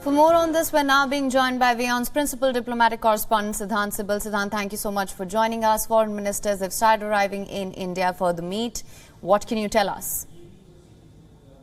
For more on this, we're now being joined by WION's principal diplomatic correspondent, Siddhant Sibal. Siddhant, thank you so much for joining us. Foreign ministers have started arriving in India for the meet. What can you tell us?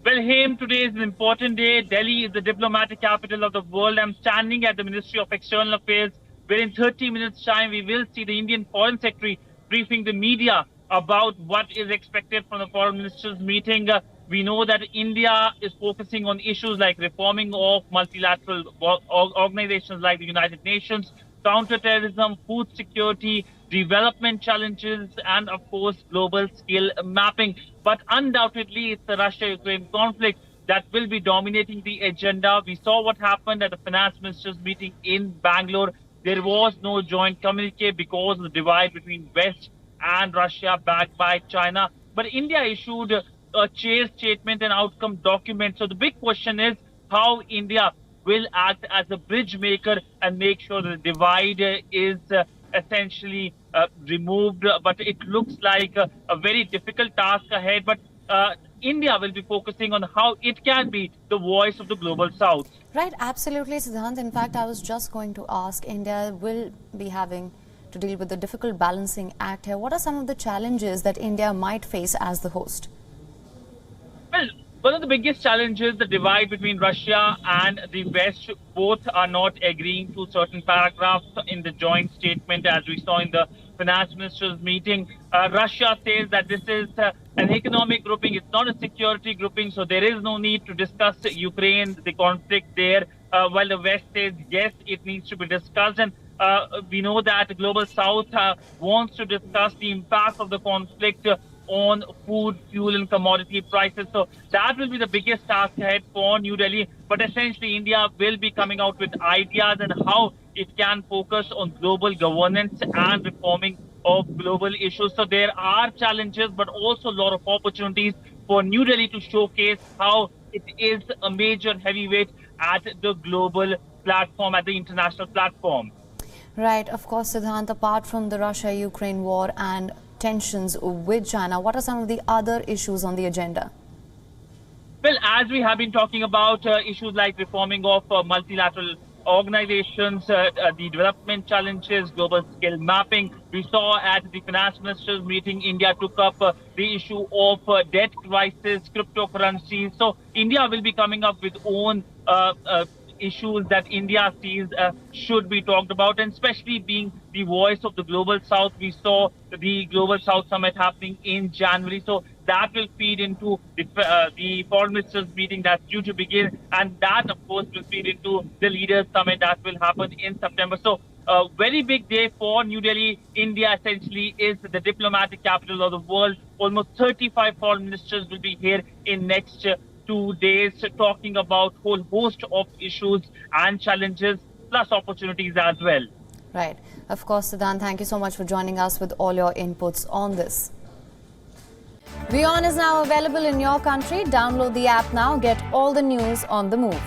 Well, Haim, today is an important day. Delhi is the diplomatic capital of the world. I'm standing at the Ministry of External Affairs, where in 30 minutes' time, we will see the Indian Foreign Secretary briefing the media about what is expected from the foreign ministers' meeting. We know that India is focusing on issues like reforming of multilateral organizations like the United Nations, counterterrorism, food security, development challenges, and of course, global scale mapping. But undoubtedly, it's the Russia-Ukraine conflict that will be dominating the agenda. We saw what happened at the finance ministers meeting in Bangalore. There was no joint communique because of the divide between West and Russia backed by China. But India issued a chair statement and outcome document. So the big question is how India will act as a bridge maker and make sure that the divide is essentially removed. But it looks like a very difficult task ahead. But India will be focusing on how it can be the voice of the global South. Right, absolutely, Siddhant. In fact, I was just going to ask, India will be having to deal with the difficult balancing act here. What are some of the challenges that India might face as the host? Well, one of the biggest challenges, the divide between Russia and the West. Both are not agreeing to certain paragraphs in the joint statement, as we saw in the finance ministers meeting. Russia says that this is an economic grouping. It's not a security grouping, so there is no need to discuss Ukraine, the conflict there, while the West says, yes, it needs to be discussed. And we know that the global South wants to discuss the impact of the conflict on food, fuel and commodity prices. So that will be the biggest task ahead for New Delhi. But essentially, India will be coming out with ideas and how it can focus on global governance and reforming of global issues. So there are challenges, but also a lot of opportunities for New Delhi to showcase how it is a major heavyweight at the global platform, at the international platform. Right, of course, Siddhant, apart from the Russia-Ukraine war and tensions with China, what are some of the other issues on the agenda? Well, as we have been talking about issues like reforming of multilateral organizations, the development challenges, global scale mapping. We saw at the finance ministers meeting, India took up the issue of debt crisis, cryptocurrencies. So India will be coming up with own issues that India sees should be talked about, and especially being the voice of the global South. We saw the Global South Summit happening in January, so that will feed into the foreign ministers meeting that's due to begin, and that of course will feed into the leaders summit that will happen in September. So a very big day for New Delhi. India essentially is the diplomatic capital of the world. Almost 35 foreign ministers will be here in next 2 days, talking about a whole host of issues and challenges, plus opportunities as well. Right. Of course, Siddhant, thank you so much for joining us with all your inputs on this. WION is now available in your country. Download the app now. Get all the news on the move.